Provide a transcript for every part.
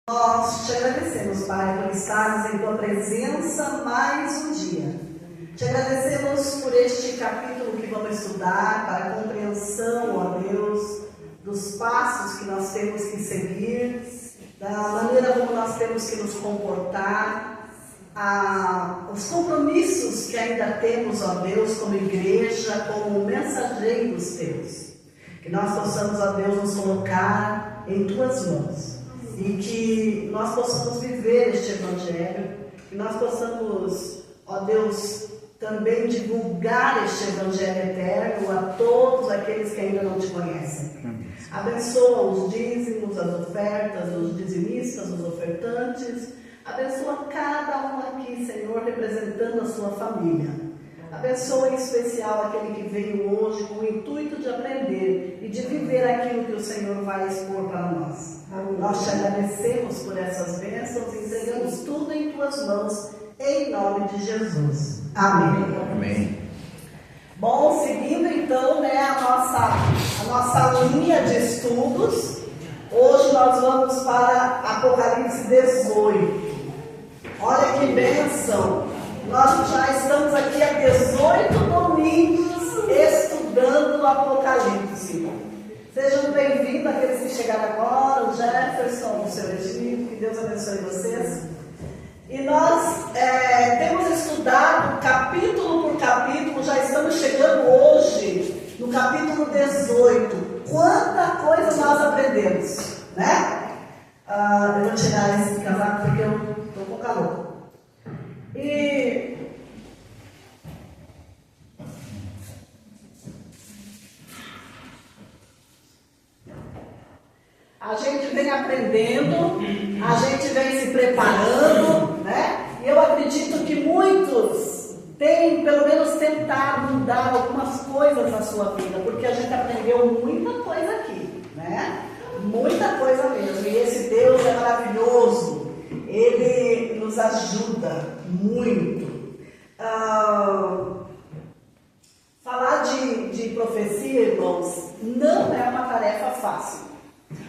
Nós te agradecemos, Pai, por estarmos em Tua presença mais um dia. Te agradecemos por este capítulo que vamos estudar, para a compreensão, ó Deus, dos passos que nós temos que seguir, da maneira como nós temos que nos comportar, os compromissos que ainda temos, ó Deus, como igreja, como mensageiros teus. Que nós possamos, ó Deus, nos colocar em Tuas mãos. E que nós possamos viver este Evangelho, que nós possamos, ó Deus, também divulgar este Evangelho eterno a todos aqueles que ainda não te conhecem. Abençoa os dízimos, as ofertas, os dizimistas, os ofertantes. Abençoa cada um aqui, Senhor, representando a sua família. Abençoa em especial aquele que veio hoje com o intuito de aprender e de viver aquilo que o Senhor vai expor para nós. Amém. Nós te agradecemos por essas bênçãos e entregamos tudo em Tuas mãos, em nome de Jesus. Amém. Amém. Bom, seguindo então a nossa linha de estudos, hoje nós vamos para Apocalipse 18. Olha que bênção! Nós já estamos aqui há 18 domingos estudando o Apocalipse. Sejam bem-vindos aqueles que chegaram agora, o Jefferson, o seu Edmilson, que Deus abençoe vocês. E nós temos estudado capítulo por capítulo, já estamos chegando hoje no capítulo 18. Quanta coisa nós aprendemos, né? Eu vou tirar esse casaco porque eu estou com calor. E a gente vem aprendendo, a gente vem se preparando, né? E eu acredito que muitos têm, pelo menos, tentado mudar algumas coisas na sua vida, porque a gente aprendeu muita coisa aqui, né? Muita coisa mesmo. E esse Deus é maravilhoso. Ele nos ajuda muito. Falar de profecia, irmãos, não é uma tarefa fácil.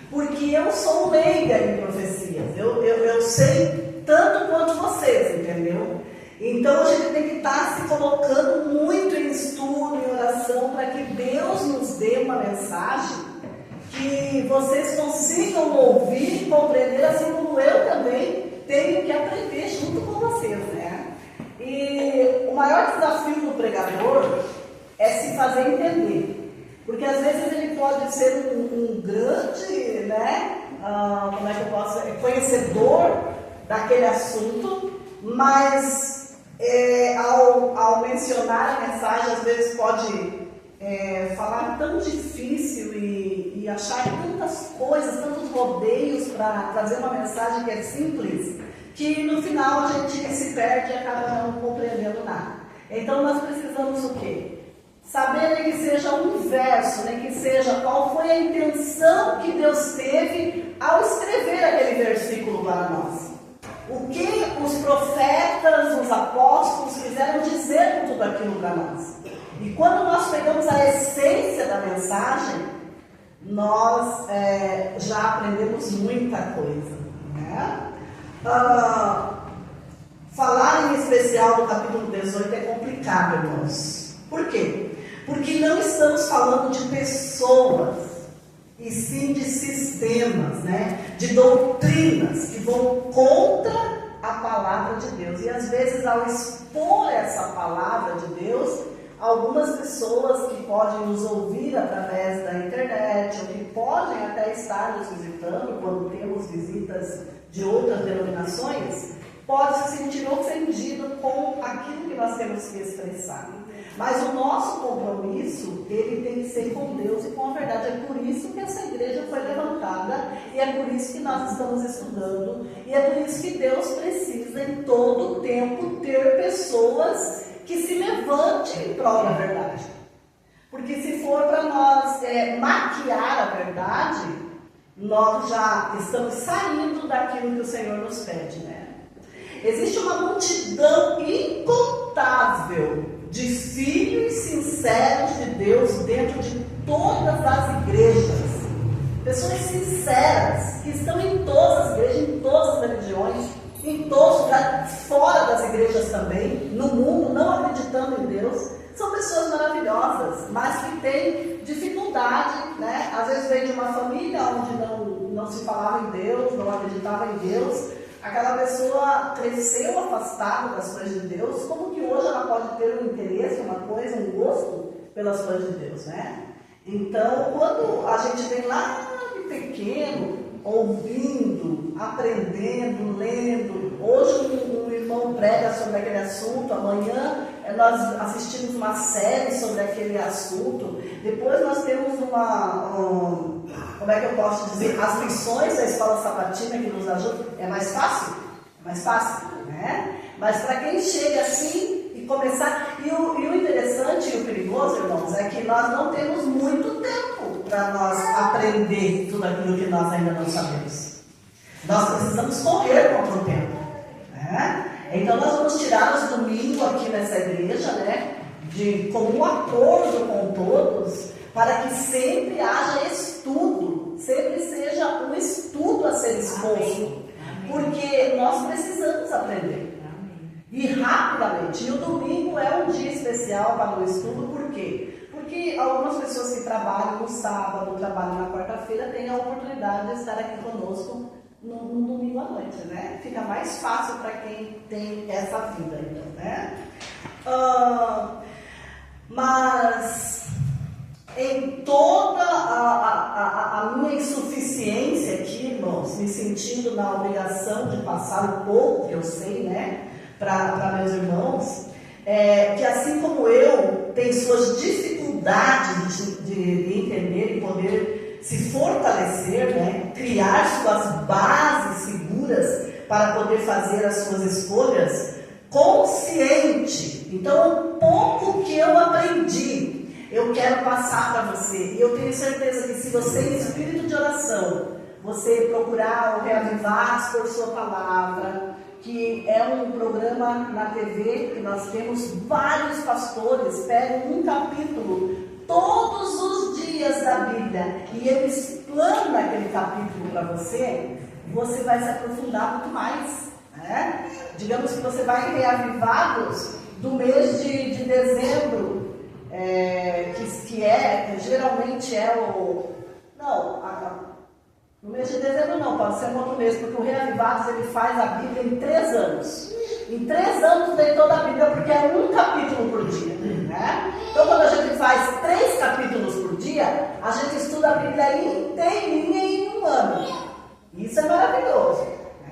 Porque eu sou leiga em profecias. Eu sei tanto quanto vocês, entendeu? Então a gente tem que estar se colocando muito em estudo, em oração, para que Deus nos dê uma mensagem que vocês consigam ouvir e compreender, assim como eu também tenho que aprender junto com vocês, né? E o maior desafio do pregador é se fazer entender. Porque às vezes ele pode ser um grande, né? Como é que eu posso dizer? Conhecedor daquele assunto, mas ao mencionar a mensagem, às vezes pode falar tão difícil e achar tantas coisas, tantos rodeios para trazer uma mensagem que é simples, que no final a gente se perde e acaba não compreendendo nada. Então nós precisamos o quê? Saber nem que seja um verso, nem que seja qual foi a intenção que Deus teve ao escrever aquele versículo para nós. O que os profetas, os apóstolos quiseram dizer com tudo aquilo para nós. E quando nós pegamos a essência da mensagem, nós já aprendemos muita coisa, né? Falar em especial do capítulo 18 é complicado, irmãos. Por quê? Porque não estamos falando de pessoas, e sim de sistemas, né? De doutrinas que vão contra a palavra de Deus. E às vezes, ao expor essa palavra de Deus, algumas pessoas que podem nos ouvir através da internet, ou que podem até estar nos visitando quando temos visitas de outras denominações, pode se sentir ofendido com aquilo que nós temos que expressar. Mas o nosso compromisso, ele tem que ser com Deus e com a verdade. É por isso que essa igreja foi levantada, e é por isso que nós estamos estudando, e é por isso que Deus precisa em todo o tempo ter pessoas que se levantem em prol da verdade. Porque se for para nós maquiar a verdade, nós já estamos saindo daquilo que o Senhor nos pede, né? Existe uma multidão incontável de filhos sinceros de Deus dentro de todas as igrejas. Pessoas sinceras, que estão em todas as igrejas, em todas também, no mundo, não acreditando em Deus, são pessoas maravilhosas, mas que têm dificuldade, né? Às vezes vem de uma família onde não se falava em Deus, não acreditava em Deus. Aquela pessoa cresceu afastada das coisas de Deus, como que hoje ela pode ter um interesse, uma coisa, um gosto pelas coisas de Deus, né? Então, quando a gente vem lá de pequeno, ouvindo, aprendendo, lendo, hoje um irmão prega sobre aquele assunto, amanhã nós assistimos uma série sobre aquele assunto, depois nós temos como é que eu posso dizer, as lições da escola sabatina que nos ajudam, é mais fácil, né? Mas para quem chega assim e começar, e o interessante e o perigoso, irmãos, é que nós não temos muito tempo para nós aprender tudo aquilo que nós ainda não sabemos. Nós precisamos correr contra o tempo, né? Então nós vamos tirar os domingos aqui nessa igreja, né, de comum acordo com todos, para que sempre haja estudo, sempre seja um estudo a ser exposto, porque nós precisamos aprender. E rapidamente, e o domingo é um dia especial para o estudo, por quê? Porque algumas pessoas que trabalham no sábado, trabalham na quarta-feira, têm a oportunidade de estar aqui conosco no domingo à noite, né? Fica mais fácil para quem tem essa vida, então, né? Mas em toda a minha insuficiência aqui, irmãos, me sentindo na obrigação de passar o pouco que eu sei, né, para meus irmãos, que assim como eu, tem suas dificuldades de entender e poder se fortalecer, né, criar suas bases seguras para poder fazer as suas escolhas consciente. Então, um pouco que eu aprendi, eu quero passar para você. E eu tenho certeza que se você, em espírito de oração, você procurar o Reavivados por Sua Palavra, que é um programa na TV, que nós temos vários pastores, pegam um capítulo todos os dias da Bíblia e ele explana aquele capítulo para você, você vai se aprofundar muito mais, né? Digamos que você vai em Reavivados do mês de dezembro, que geralmente é o... No mês de dezembro não, pode ser um outro mês, porque o Reavivados ele faz a Bíblia em 3 anos. Em 3 anos tem toda a Bíblia, porque é um capítulo por dia, né? Então quando a gente faz 3 capítulos por dia, a gente estuda a Bíblia inteirinha em 1 ano. Isso é maravilhoso,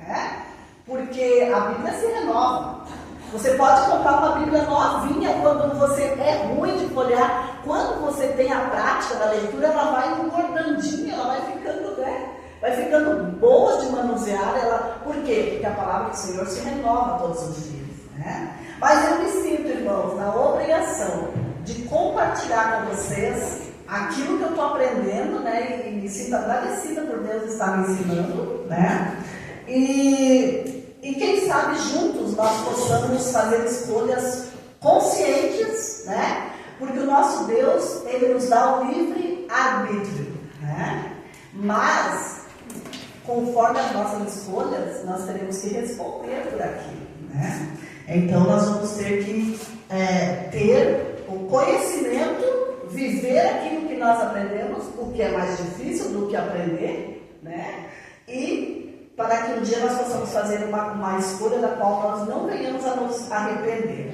né? Porque a Bíblia se renova. Você pode comprar uma Bíblia novinha quando você é ruim de folhear. Quando você tem a prática da leitura, ela vai engordandinha, ela vai ficando, né? Vai ficando boa de manusear. Por quê? Porque a palavra do Senhor se renova todos os dias, né? Mas eu me sinto, irmãos, na obrigação de compartilhar com vocês aquilo que eu estou aprendendo, né? E me sinto agradecida por Deus estar me ensinando, né? E quem sabe juntos nós possamos fazer escolhas conscientes, né? Porque o nosso Deus, Ele nos dá o livre arbítrio, né? Mas, conforme as nossas escolhas, nós teremos que responder por aquilo, né? Então nós vamos ter que ter o conhecimento, viver aquilo que nós aprendemos, o que é mais difícil do que aprender, né? E para que um dia nós possamos fazer uma escolha da qual nós não venhamos a nos arrepender.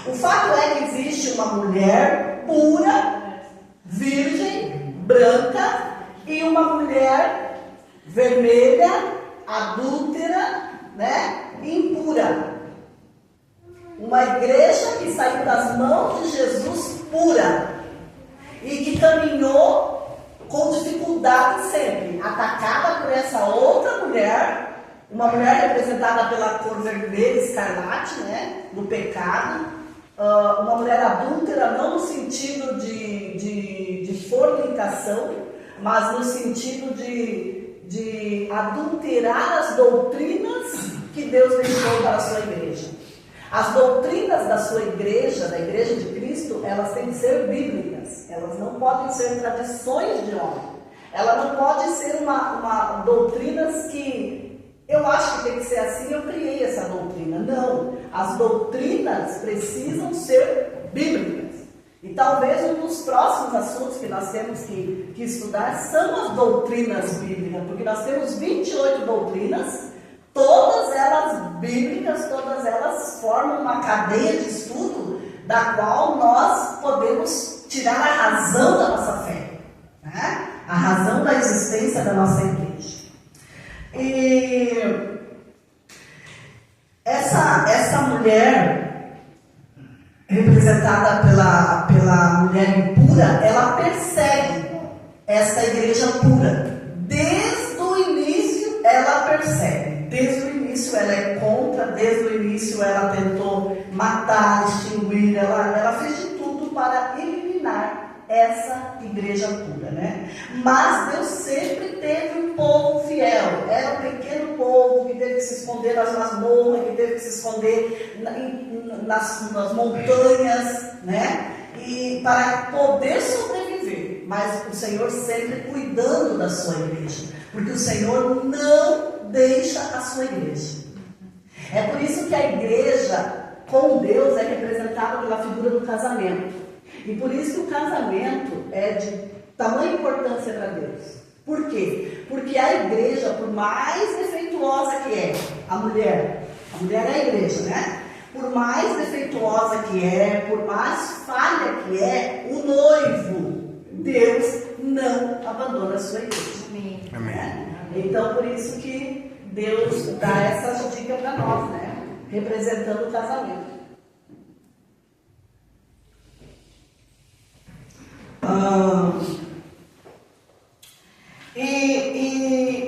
O fato é que existe uma mulher pura, virgem, branca, e uma mulher vermelha, adúltera, né, impura. Uma igreja que saiu das mãos de Jesus pura e que caminhou com dificuldade sempre, atacada por essa outra mulher, uma mulher representada pela cor vermelha, escarlate, né, do pecado, uma mulher adúltera, não no sentido de fornicação, mas no sentido de adulterar as doutrinas que Deus deixou para a sua igreja. As doutrinas da sua igreja, da igreja de Cristo, elas têm que ser bíblicas. Elas não podem ser tradições de homem. Ela não pode ser uma doutrinas que eu acho que tem que ser assim, eu criei essa doutrina. Não, as doutrinas precisam ser bíblicas. E talvez um dos próximos assuntos que nós temos que estudar são as doutrinas bíblicas, porque nós temos 28 doutrinas, todas elas bíblicas, todas elas formam uma cadeia de estudo da qual nós podemos tirar a razão da nossa fé, né? A razão da existência da nossa igreja. E essa mulher, representada pela mulher impura, ela persegue essa igreja pura. Desde o início ela persegue. Desde o início ela é contra, desde o início ela tentou matar, extinguir, ela fez de tudo para eliminar essa igreja pura, né? Mas Deus sempre teve um povo fiel. Era um pequeno povo que teve que se esconder nas masmorras, que teve que se esconder nas montanhas, né? E para poder sobreviver. Mas o Senhor sempre cuidando da sua igreja, porque o Senhor não deixa a sua igreja. É por isso que a igreja com Deus é representada pela figura do casamento. E por isso que o casamento é de tamanha importância para Deus. Por quê? Porque a igreja, por mais defeituosa que é a mulher é a igreja, né? Por mais defeituosa que é, por mais falha que é, o noivo, Deus não abandona a sua igreja. Amém. Né? Então, por isso que Deus dá essa dica para nós, né? Representando o casamento.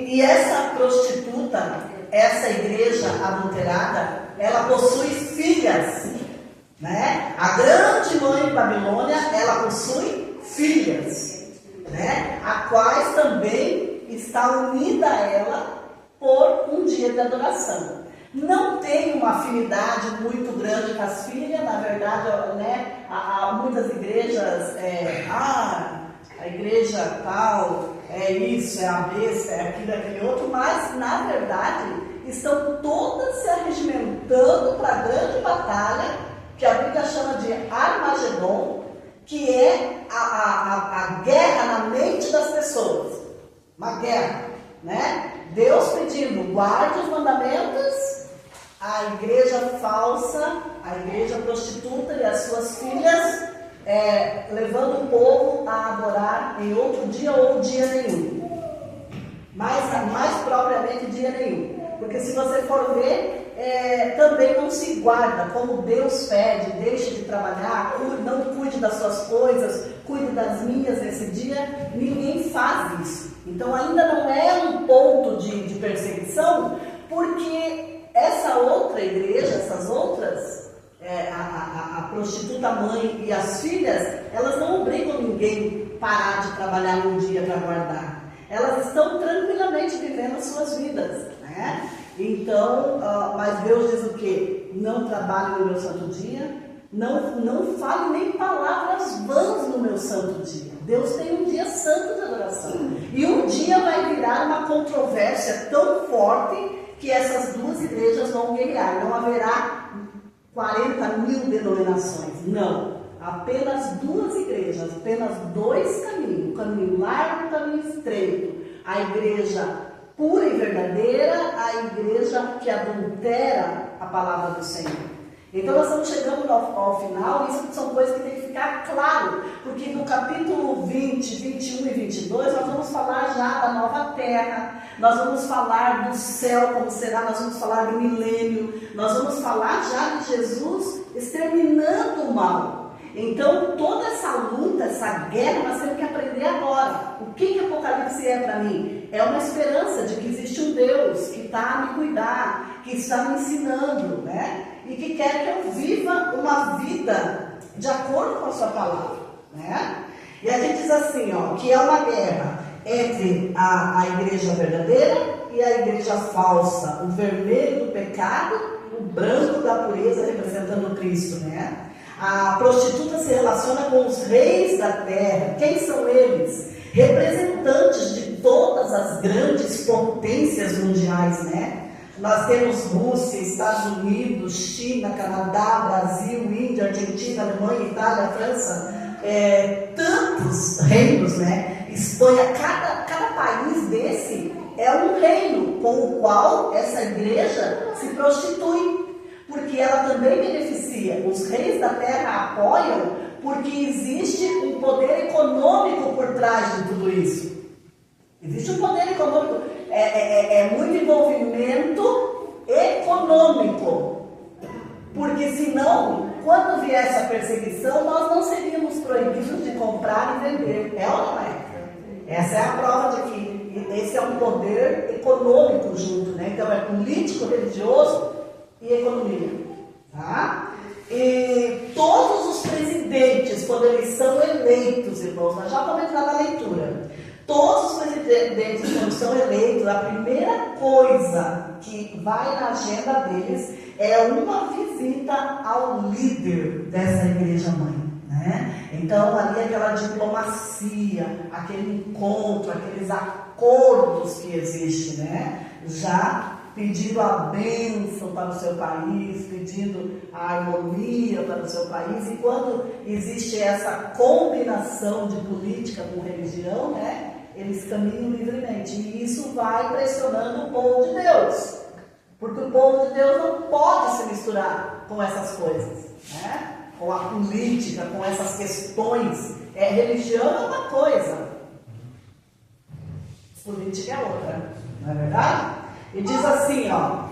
E essa prostituta, essa igreja adulterada, ela possui filhas, né? A grande mãe Babilônia, ela possui filhas, né? A quais também está unida a ela por um dia de adoração. Não tem uma afinidade muito grande com as filhas, na verdade, né? Há muitas igrejas, a igreja tal, é isso, é a besta, é aquilo, é aquele outro, mas na verdade estão todas se arregimentando para a grande batalha, que a Bíblia chama de Armagedon, que é a guerra na mente das pessoas. Uma guerra, né? Deus pedindo, guarde os mandamentos, a igreja falsa, a igreja prostituta e as suas filhas levando o povo a adorar em outro dia ou dia nenhum. Mais propriamente dia nenhum. Porque se você for ver, também não se guarda, como Deus pede, deixe de trabalhar, não cuide das suas coisas, cuide das minhas nesse dia, ninguém faz isso. Então ainda não é um ponto de perseguição, porque essa outra igreja, essas outras, a prostituta mãe e as filhas, elas não obrigam ninguém a parar de trabalhar num dia para guardar. Elas estão tranquilamente vivendo as suas vidas, né? Então, mas Deus diz o quê? Não trabalhe no meu santo dia, não fale nem palavras vãs no meu santo dia. Deus tem um dia santo de adoração. E um dia vai virar uma controvérsia tão forte que essas duas igrejas vão guerrear. Não haverá 40 mil denominações. Não. Apenas duas igrejas, apenas dois caminhos. Um caminho largo e um caminho estreito. A igreja pura e verdadeira, a igreja que adultera a palavra do Senhor. Então nós estamos chegando ao final, e isso são coisas que tem que ficar claro, porque no capítulo 20, 21 e 22 nós vamos falar já da nova terra, nós vamos falar do céu como será, nós vamos falar do milênio, nós vamos falar já de Jesus exterminando o mal. Então toda essa luta, essa guerra, nós temos que aprender agora. O que Apocalipse é para mim? É uma esperança de que existe um Deus que está a me cuidar, que está me ensinando, né? E que quer que eu viva uma vida de acordo com a sua palavra, né? E a gente diz assim, que é uma guerra entre a igreja verdadeira e a igreja falsa, o vermelho do pecado, o branco da pureza, representando Cristo, né? A prostituta se relaciona com os reis da terra. Quem são eles? Representantes de todas as grandes potências mundiais, né? Nós temos Rússia, Estados Unidos, China, Canadá, Brasil, Índia, Argentina, Alemanha, Itália, França, tantos reinos, né? Espanha, cada país desse é um reino com o qual essa igreja se prostitui, porque ela também beneficia. Os reis da terra apoiam porque existe um poder econômico por trás de tudo isso. Existe um poder econômico, muito envolvimento econômico, porque senão, quando vier essa perseguição, nós não seríamos proibidos de comprar e vender. É ou não é? Essa é a prova de que esse é um poder econômico junto, né? Então é político, religioso e economia, tá? E todos os presidentes, quando eles são eleitos, irmãos, nós já vamos entrar na leitura. Todos os presidentes, quando são eleitos, a primeira coisa que vai na agenda deles é uma visita ao líder dessa igreja-mãe, né? Então, ali aquela diplomacia, aquele encontro, aqueles acordos que existem, né? Já pedindo a bênção para o seu país, pedindo a harmonia para o seu país. E quando existe essa combinação de política com religião, né, eles caminham livremente. E isso vai pressionando o povo de Deus. Porque o povo de Deus não pode se misturar com essas coisas, né? Com a política, com essas questões. Religião é uma coisa, política é outra, não é verdade? E diz assim, ó,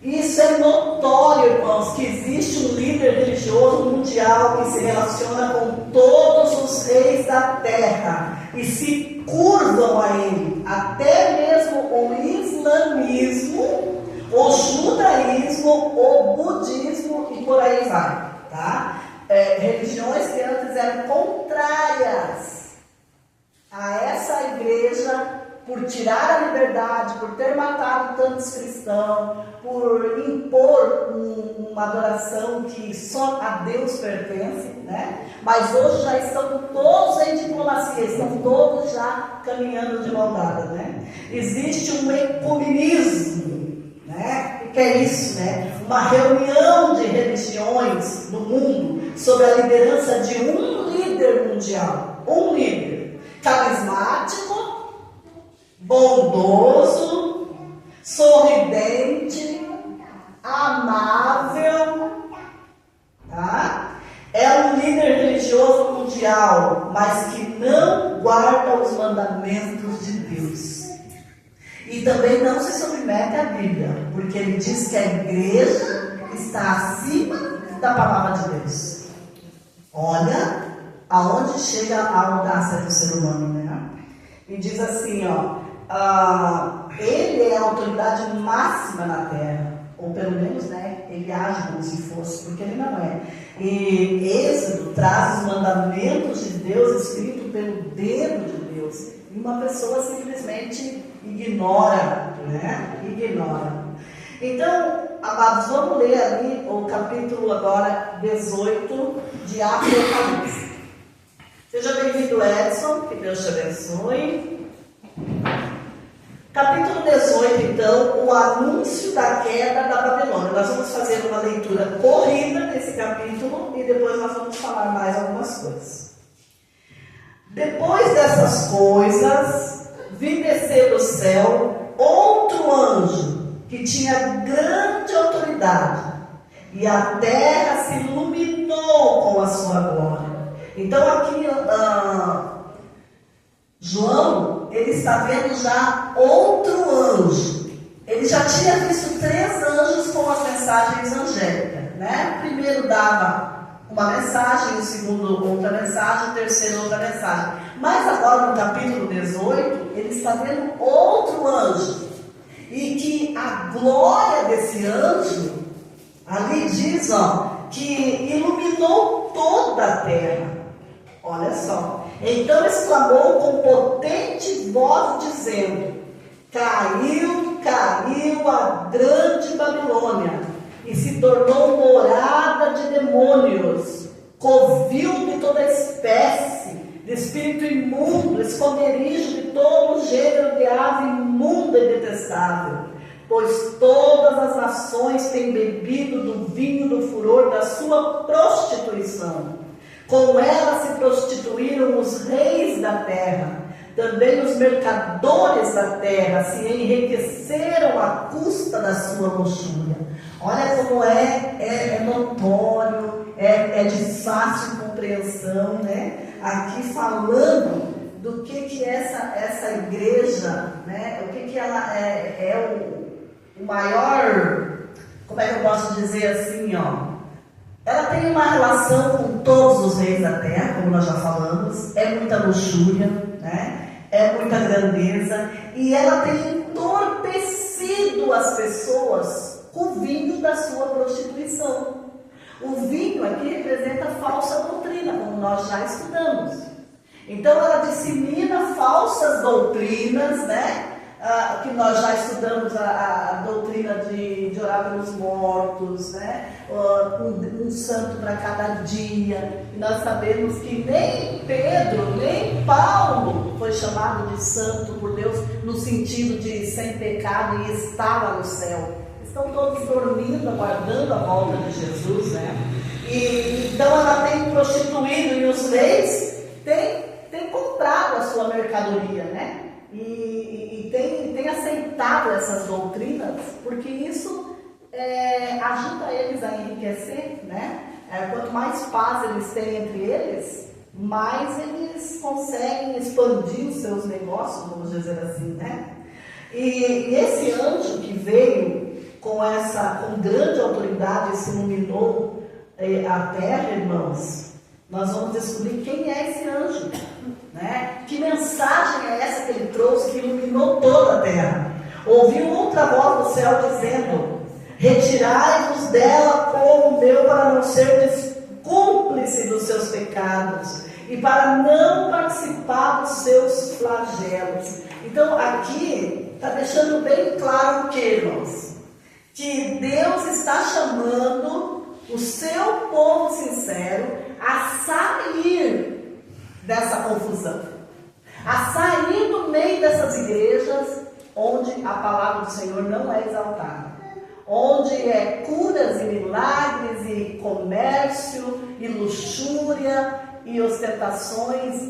isso é notório, irmãos, que existe um líder religioso mundial que se relaciona com todos os reis da terra e se curvam a ele, até mesmo o islamismo, o judaísmo, o budismo e por aí vai, tá? Religiões que antes eram contrárias a essa igreja, por tirar a liberdade, por ter matado tantos cristãos, por impor uma adoração que só a Deus pertence, né? Mas hoje já estão todos em diplomacia, estão todos já caminhando de mão dada, né? Existe um ecumenismo, né? O que é isso, né? Uma reunião de religiões no mundo sob a liderança de um líder mundial, um líder carismático, bondoso, sorridente, amável, tá? É um líder religioso mundial, mas que não guarda os mandamentos de Deus. E também não se submete à Bíblia, porque ele diz que a igreja está acima da palavra de Deus. Olha aonde chega a audácia do ser humano, né? E diz assim, ó, ele é a autoridade máxima na terra, ou pelo menos, né, ele age como se fosse, porque ele não é. E Êxodo traz os mandamentos de Deus escritos pelo dedo de Deus, e uma pessoa simplesmente ignora, né? Ignora. Então, amados, vamos ler ali o capítulo agora 18 de Apocalipse. Seja bem-vindo, Edson, que Deus te abençoe. Capítulo 18, então, o anúncio da queda da Babilônia. Nós vamos fazer uma leitura corrida desse capítulo e depois nós vamos falar mais algumas coisas. Depois dessas coisas, vi descer do céu outro anjo que tinha grande autoridade, e a terra se iluminou com a sua glória. Então aqui João, ele está vendo já outro anjo. Ele já tinha visto 3 anjos com as mensagens angélicas, né? O primeiro dava uma mensagem, o segundo outra mensagem, o terceiro outra mensagem. Mas agora no capítulo 18, ele está vendo outro anjo. E que a glória desse anjo, ali diz, ó, que iluminou toda a terra. Olha só. Então exclamou com potente voz, dizendo: caiu, caiu a grande Babilônia, e se tornou morada de demônios, covil de toda espécie, de espírito imundo, esconderijo de todo gênero de ave imunda e detestável. pois todas as nações têm bebido do vinho do furor da sua prostituição. Com ela se prostituíram os reis da terra, também os mercadores da terra se enriqueceram à custa da sua luxúria. Olha como é notório, é de fácil compreensão, né? Aqui falando do que essa igreja, né? O que ela é o maior, como é que eu posso dizer assim, ó? Ela tem uma relação com todos os reis da terra, como nós já falamos, é muita luxúria, né? É muita grandeza, e ela tem entorpecido as pessoas com o vinho da sua prostituição. O vinho aqui representa falsa doutrina, como nós já estudamos. Então ela dissemina falsas doutrinas, né? Que nós já estudamos a doutrina de orar pelos mortos, né? Um santo para cada dia. E nós sabemos que nem Pedro, nem Paulo foi chamado de santo por Deus no sentido de sem pecado e estava no céu. Estão todos dormindo, aguardando a volta de Jesus, né? E então ela tem prostituído, e os reis têm comprado a sua mercadoria, né? E tem aceitado essas doutrinas, porque isso ajuda eles a enriquecer, né? Quanto mais paz eles têm entre eles, mais eles conseguem expandir os seus negócios, vamos dizer assim, né? E esse anjo que veio com grande autoridade e se iluminou a terra, irmãos, nós vamos descobrir quem é esse anjo, né? Que mensagem é essa que ele trouxe, que iluminou toda a terra? Ouviu outra voz do céu dizendo: retirai-vos dela, povo meu, para não seres cúmplice dos seus pecados e para não participar dos seus flagelos. Então aqui está deixando bem claro o que, irmãos? Que Deus está chamando o seu povo sincero a sair dessa confusão, a sair do meio dessas igrejas onde a palavra do Senhor não é exaltada, onde é curas e milagres e comércio e luxúria e ostentações,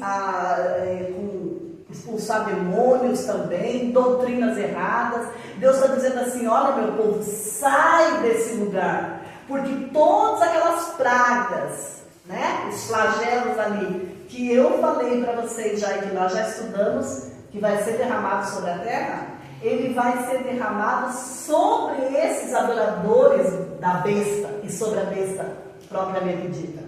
com expulsar demônios também, doutrinas erradas. Deus está dizendo assim: olha, meu povo, sai desse lugar, porque todas aquelas pragas, né, os flagelos ali, que eu falei para vocês já e que nós já estudamos, que vai ser derramado sobre a terra, ele vai ser derramado sobre esses adoradores da besta e sobre a besta propriamente dita.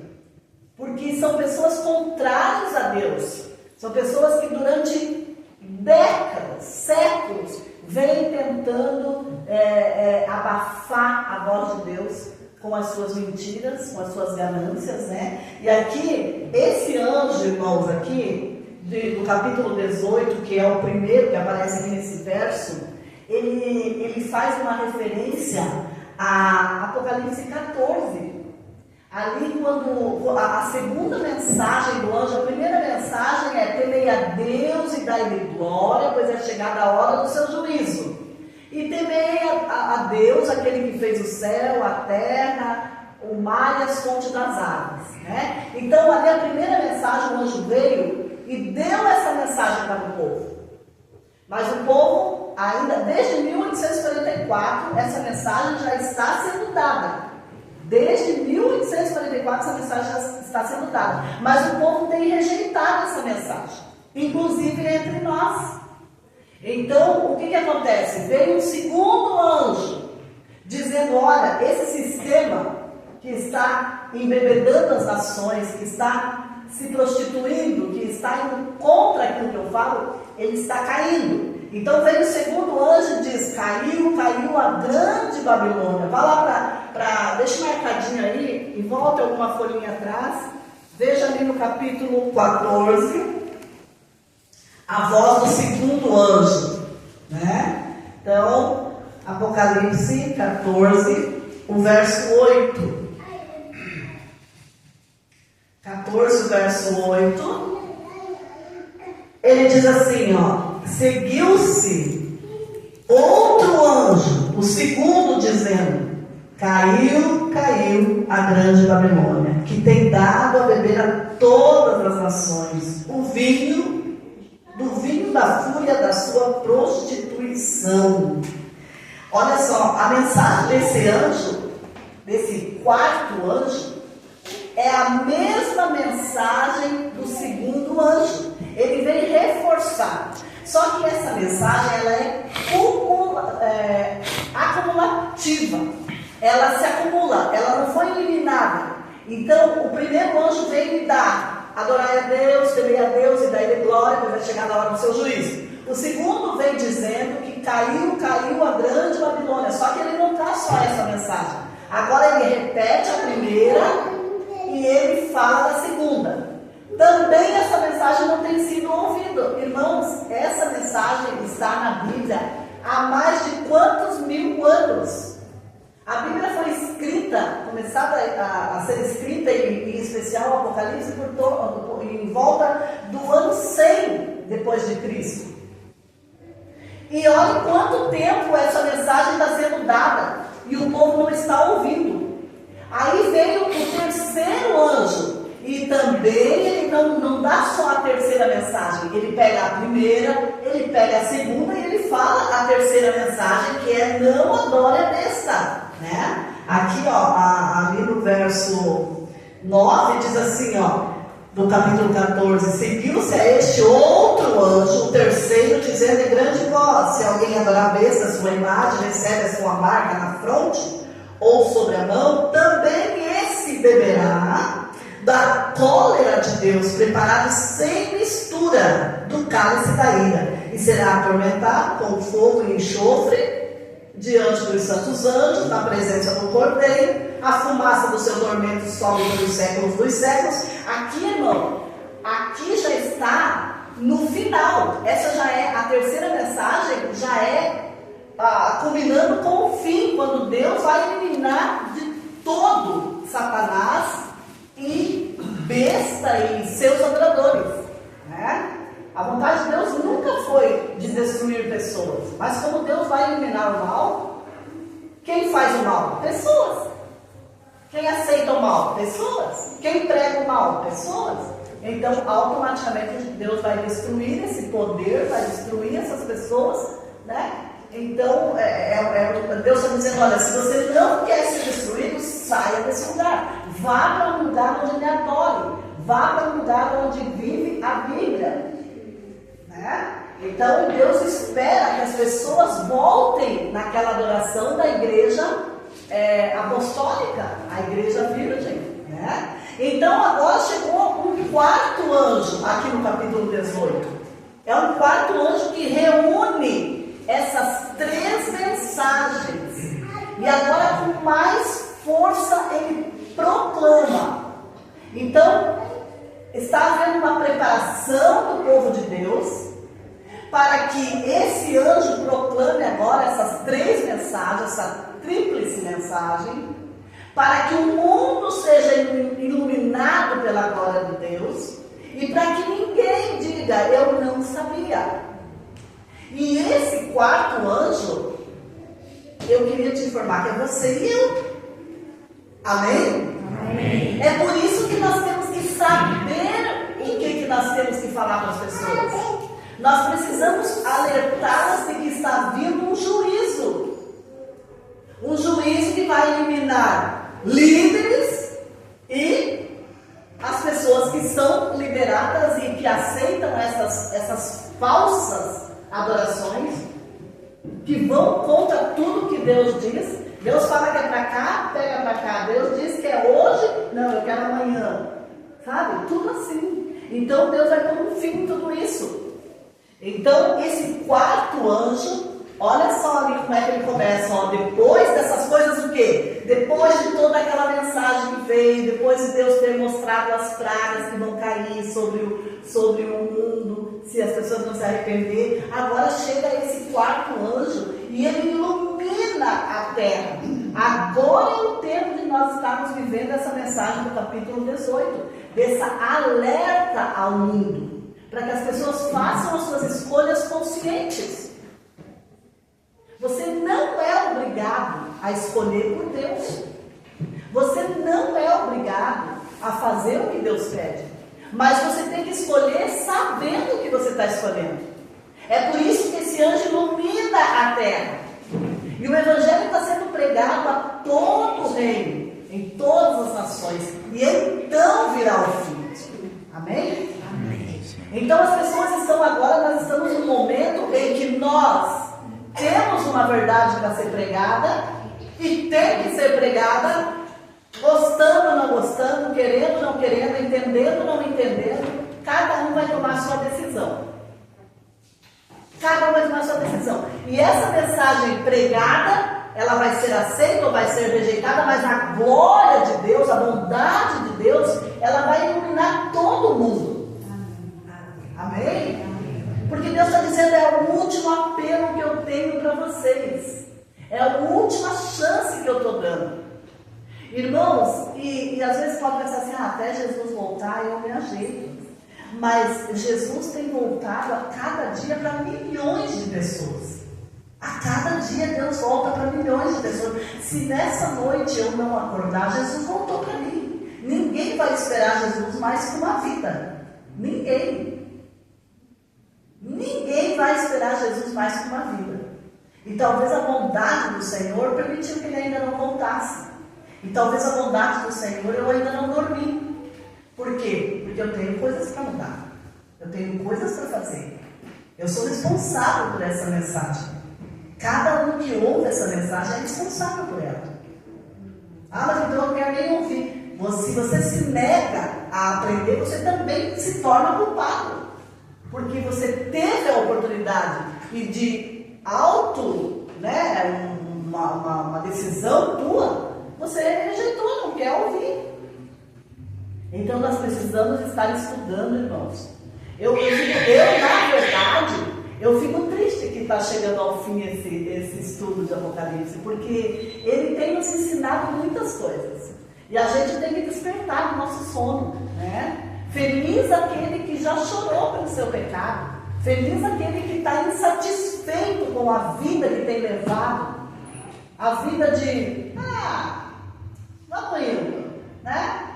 Porque são pessoas contrárias a Deus. São pessoas que durante décadas, séculos, vêm tentando abafar a voz de Deus com as suas mentiras, com as suas ganâncias, né? E aqui, esse anjo, irmãos, aqui, do capítulo 18, que é o primeiro que aparece aqui nesse verso, ele faz uma referência a Apocalipse 14. Ali, quando a segunda mensagem do anjo, a primeira mensagem é: temei a Deus e dai-lhe glória, pois é chegada a hora do seu juízo. E temei a Deus, aquele que fez o céu, a terra, o mar e as fontes das águas, né? Então, ali a primeira mensagem, o anjo veio e deu essa mensagem para o povo. Mas o povo, ainda desde 1844, essa mensagem já está sendo dada. Desde 1844 essa mensagem já está sendo dada. Mas o povo tem rejeitado essa mensagem, inclusive entre nós. Então, o que acontece? Veio um segundo anjo, dizendo: olha, esse sistema que está embebedando as nações, que está se prostituindo, que está indo contra aquilo que eu falo, ele está caindo. Então veio o segundo anjo e diz: caiu a grande Babilônia. Vá lá deixa marcadinho aí e volte alguma folhinha atrás. Veja ali no capítulo 14, a voz do segundo anjo, né? Então, Apocalipse 14, o verso 8. 14, o verso 8. Ele diz assim, ó: seguiu-se outro anjo O segundo dizendo: caiu, caiu a grande Babilônia, que tem dado a beber a todas as nações do vinho da fúria da sua prostituição. Olha só, a mensagem desse anjo, desse quarto anjo, é a mesma mensagem do segundo anjo. Ele vem reforçar. Só que essa mensagem ela é acumulativa. Ela se acumula, ela não foi eliminada. Então, o primeiro anjo veio e dá: adorai a Deus, temei a Deus e daí glória, pois vai chegar na hora do seu juízo. O segundo vem dizendo que caiu a grande Babilônia. Só que ele não traz só essa mensagem. Agora ele repete a primeira e ele fala a segunda. Também essa mensagem não tem sido ouvida. Irmãos, essa mensagem está na Bíblia há mais de quantos mil anos? A Bíblia foi escrita, começada a ser escrita, em especial o Apocalipse, em volta do ano 100 depois de Cristo. E olha quanto tempo essa mensagem está sendo dada e o povo não está ouvindo. Aí veio o terceiro anjo e também ele não dá só a terceira mensagem. Ele pega a primeira, ele pega a segunda e ele fala a terceira mensagem, que é: não adore a besta. Né? Aqui, ali no verso 9 diz assim, do capítulo 14: seguiu-se a este outro anjo, o terceiro, dizendo em grande voz: se alguém adorar a besta, sua imagem, recebe a sua marca na fronte ou sobre a mão, também esse beberá da cólera de Deus, preparado sem mistura do cálice da ira, e será atormentado com fogo e enxofre diante dos santos anjos, na presença do Cordeiro. A fumaça do seu tormento sobe pelos séculos dos séculos. Aqui, irmão, aqui já está no final. Essa já é a terceira mensagem, já é culminando com o fim, quando Deus vai eliminar de todo Satanás e besta e seus adoradores, né? A vontade de Deus nunca foi de destruir pessoas, mas como Deus vai eliminar o mal, quem faz o mal? Pessoas. Quem aceita o mal? Pessoas. Quem prega o mal? Pessoas. Então, automaticamente, Deus vai destruir esse poder, vai destruir essas pessoas, né? Então, Deus está dizendo: olha, se você não quer ser destruído, saia desse lugar. Vá para um lugar onde me adore. Vá para um lugar onde vive a Bíblia. Né? Então, Deus espera que as pessoas voltem naquela adoração da igreja apostólica, a igreja virgem. Né? Então, agora chegou um quarto anjo aqui no capítulo 18. É um quarto anjo que reúne essas três mensagens. E agora, com mais força, ele proclama. Então, está havendo uma preparação do povo de Deus para que esse anjo proclame agora essas três mensagens, essa tríplice mensagem, para que o mundo seja iluminado pela glória de Deus e para que ninguém diga: eu não sabia. E esse quarto anjo, eu queria te informar que é você e eu. Amém? Amém. É por isso que nós temos que saber o que nós temos que falar para as pessoas. Nós precisamos alertá-las de que está vindo um juízo. Um juízo que vai eliminar líderes e as pessoas que são lideradas e que aceitam essas falsas adorações, que vão contra tudo que Deus diz. Deus fala que é para cá, pega para cá. Deus diz que é hoje, não, eu quero amanhã. Sabe? Tudo assim. Então Deus vai pôr um fim em tudo isso. Então esse quarto anjo, olha só ali como é que ele começa. Depois dessas coisas, o quê? Depois de toda aquela mensagem que veio, depois de Deus ter mostrado as pragas que vão cair sobre o mundo, se as pessoas não se arrepender, agora chega esse quarto anjo e ele ilumina a terra. Agora é o tempo de nós estarmos vivendo essa mensagem do capítulo 18, dessa alerta ao mundo, para que as pessoas façam as suas escolhas conscientes. Você não é obrigado a escolher por Deus. Você não é obrigado a fazer o que Deus pede. Mas você tem que escolher sabendo o que você está escolhendo. É por isso que esse anjo ilumina a terra. E o Evangelho está sendo pregado a todo o reino, em todas as nações. E então virá o fim. Amém? Amém. Então as pessoas estão agora, nós estamos num momento em que nós temos uma verdade para ser pregada e tem que ser pregada, gostando ou não gostando, querendo ou não querendo, entendendo ou não entendendo. Cada um vai tomar a sua decisão. Cada um vai tomar a sua decisão. E essa mensagem pregada, ela vai ser aceita ou vai ser rejeitada, mas a glória de Deus, a bondade de Deus, ela vai iluminar todo mundo. Amém? Porque Deus está dizendo, é o último apelo que eu tenho para vocês. É a última chance que eu estou dando. Irmãos, e às vezes pode pensar assim, até Jesus voltar eu me ajeito. Mas Jesus tem voltado a cada dia para milhões de pessoas. A cada dia Deus volta para milhões de pessoas. Se nessa noite eu não acordar, Jesus voltou para mim. Ninguém vai esperar Jesus mais que uma vida. Ninguém. Ninguém vai esperar Jesus mais que uma vida. E talvez a bondade do Senhor permitiu que ele ainda não voltasse. E talvez a bondade do Senhor eu ainda não dormi. Por quê? Porque eu tenho coisas para mudar. Eu tenho coisas para fazer. Eu sou responsável por essa mensagem. Cada um que ouve essa mensagem é responsável por ela. Mas então eu não quero nem ouvir. Se você se nega a aprender, você também se torna culpado. Porque você teve a oportunidade e de uma decisão tua, você rejeitou, não quer ouvir. Então nós precisamos estar estudando, irmãos. Na verdade, eu fico triste que está chegando ao fim esse estudo de Apocalipse, porque ele tem nos ensinado muitas coisas. E a gente tem que despertar do nosso sono, né? Feliz aquele que já chorou pelo seu pecado. Feliz aquele que está insatisfeito com a vida que tem levado. A vida de, vamos indo, né?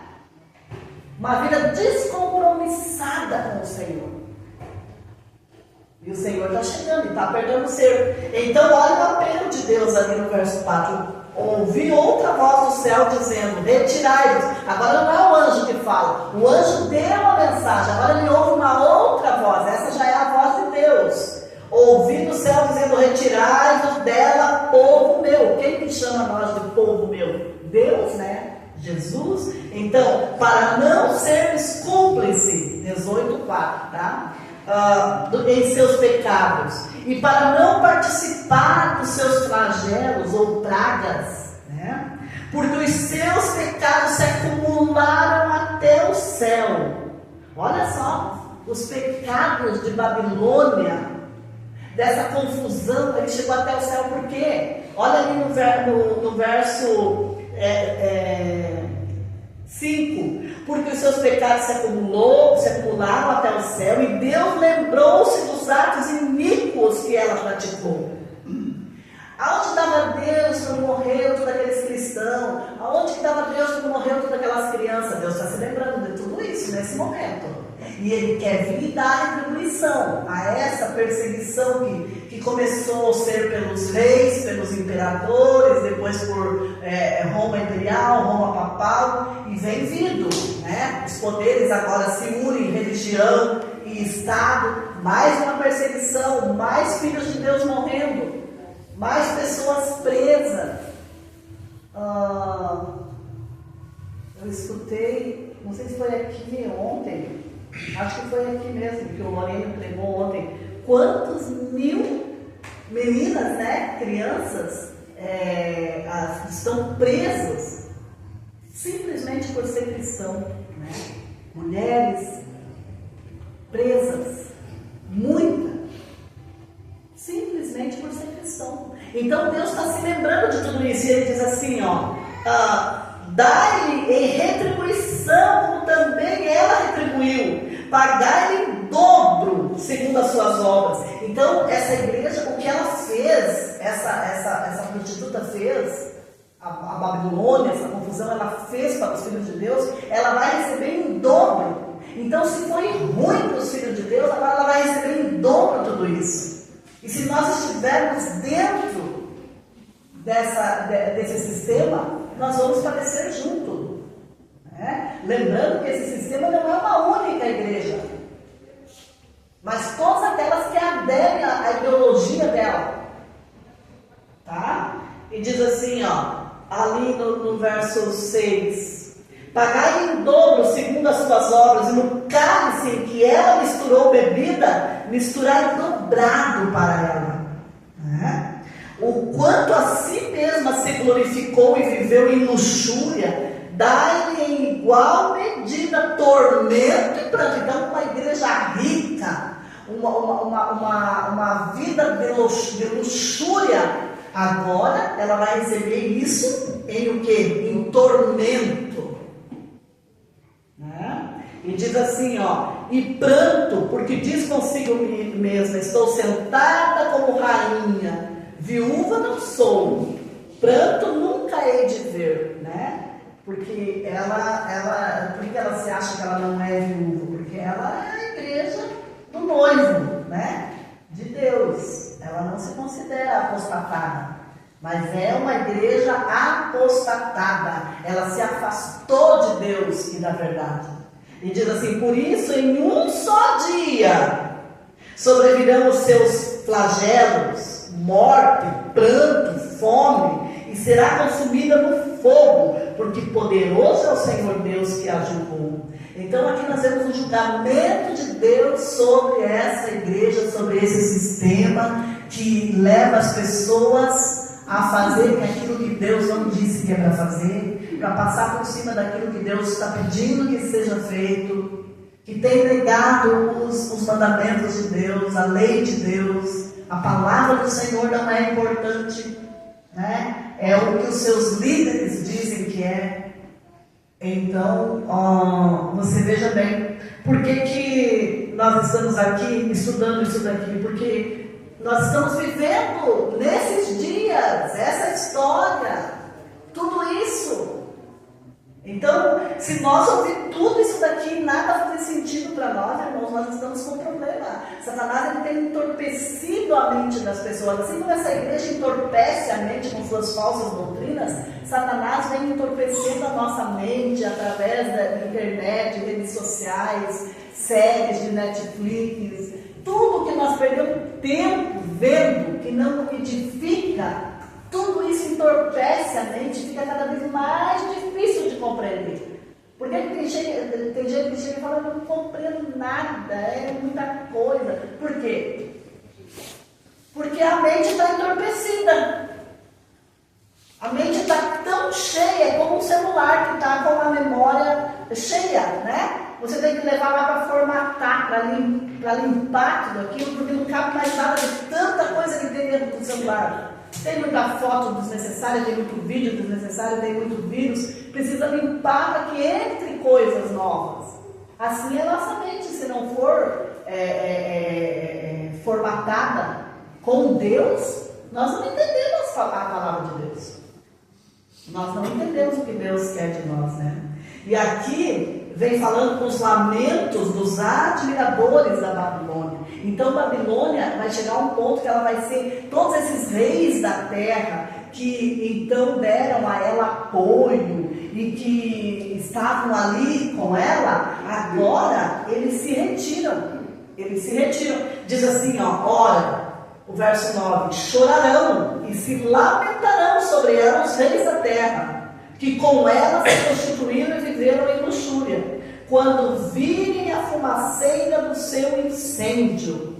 Uma vida descompromissada com o Senhor. E o Senhor está chegando e está apertando o cerco. Então olha o apelo de Deus ali no verso 4. Ouvi outra voz do céu dizendo, retirai-vos. Agora não é o anjo que fala. O anjo deu a mensagem. Agora ele ouve uma outra voz. Essa já é a voz de Deus. Ouvi do céu dizendo, retirai-vos dela, povo meu. Quem que chama nós de povo meu? Deus, né? Jesus. Então, para não sermos cúmplices, 18:4, tá? Em seus pecados, e para não participar dos seus flagelos ou pragas, né? Porque os seus pecados se acumularam até o céu. Olha só, os pecados de Babilônia, dessa confusão, ele chegou até o céu. Por quê? Olha ali no verso 5. Porque os seus pecados se acumularam até o céu, e Deus lembrou-se dos atos iníquos que ela praticou. Aonde estava Deus quando morreu todos aqueles cristãos? Aonde estava Deus quando morreu todas aquelas crianças? Deus está se lembrando de tudo isso nesse momento. E Ele quer vir e dar retribuição a essa perseguição que começou a ser pelos reis, pelos imperadores, depois por Roma Imperial, Roma Papal, e vem vindo, né? Os poderes agora se unem, religião e Estado, mais uma perseguição, mais filhos de Deus morrendo, mais pessoas presas. Eu escutei, não sei se foi aqui ontem, acho que foi aqui mesmo, que o Lorena pregou ontem, quantos mil meninas, né, crianças, estão presas, simplesmente por ser cristão, né? Mulheres presas, muitas, simplesmente por ser cristão. Então Deus está se lembrando de tudo isso, e Ele diz assim, dai-lhe em retribuição, como também ela retribuiu, pagai-lhe em dobro, segundo as suas obras. Então, essa igreja, o que ela fez, essa prostituta fez, a Babilônia, essa confusão, ela fez para os filhos de Deus, ela vai receber em dobro. Então, se foi ruim para os filhos de Deus, agora ela vai receber em dobro tudo isso. E se nós estivermos dentro desse sistema, nós vamos padecer junto. Né? Lembrando que esse sistema não é uma única igreja, mas todas aquelas que aderem à ideologia dela. Tá? E diz assim, ó, ali no verso 6: pagai em dobro segundo as suas obras, e no cálice em que ela misturou bebida, misturai dobrado para ela. Né? O quanto a si mesma se glorificou e viveu em luxúria, dai-lhe em igual medida tormento e pranto. Então, uma igreja rica, uma vida de luxúria, agora ela vai receber isso em o quê? Em tormento. Né? E diz assim, ó, e pranto, porque diz consigo mesma, estou sentada como rainha, viúva não sou, pranto nunca hei de ver, né? Porque porque ela se acha que ela não é viúva? Porque ela é a igreja do noivo, né? De Deus. Ela não se considera apostatada, mas é uma igreja apostatada. Ela se afastou de Deus e da verdade. E diz assim: por isso, em um só dia sobrevirão os seus flagelos, morte, pranto, fome, e será consumida no fogo, porque poderoso é o Senhor Deus que a julgou. Então aqui nós temos o julgamento de Deus sobre essa igreja, sobre esse sistema que leva as pessoas a fazerem aquilo que Deus não disse que é para fazer, para passar por cima daquilo que Deus está pedindo que seja feito, que tem negado os mandamentos de Deus, a lei de Deus. A palavra do Senhor não é importante, né? É o que os seus líderes dizem que é. Então, você veja bem, por que nós estamos aqui estudando isso daqui? Porque nós estamos vivendo nesses dias, essa história, tudo isso. Então, se nós ouvir tudo isso daqui e nada fazer sentido para nós, irmãos, nós estamos com um problema. Satanás, ele tem entorpecido a mente das pessoas. Assim como essa igreja entorpece a mente com suas falsas doutrinas, Satanás vem entorpecendo a nossa mente através da internet, redes sociais, séries de Netflix, tudo que nós perdemos tempo vendo, que não edifica. Tudo isso entorpece a mente, fica cada vez mais difícil de compreender. Porque tem gente que chega e fala: eu não compreendo nada, é muita coisa. Por quê? Porque a mente está entorpecida. A mente está tão cheia, é como um celular que está com a memória cheia, né? Você tem que levar lá para formatar, para limpar tudo aquilo, porque não cabe mais nada de tanta coisa que tem dentro do celular. Tem muita foto desnecessária, tem muito vídeo desnecessário, tem muito vírus. Precisa limpar para que entre coisas novas. Assim é a nossa mente. Se não for formatada com Deus, nós não entendemos a palavra de Deus. Nós não entendemos o que Deus quer de nós, né? E aqui vem falando com os lamentos dos admiradores da Babilônia. Então Babilônia vai chegar a um ponto que ela vai ser todos esses reis da terra que então deram a ela apoio e que estavam ali com ela, agora eles se retiram. Eles se retiram. Diz assim, ó, ora, o verso 9: chorarão e se lamentarão sobre ela os reis da terra, que com ela se constituíram e viveram em luxúria, quando virem a fumaceira do seu incêndio,